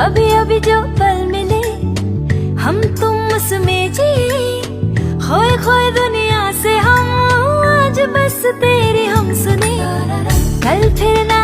अभी अभी जो पल मिले हम तुम उसमें जिए, खोए खोए दुनिया से हम आज बस तेरी हम सुने, कल फिर ना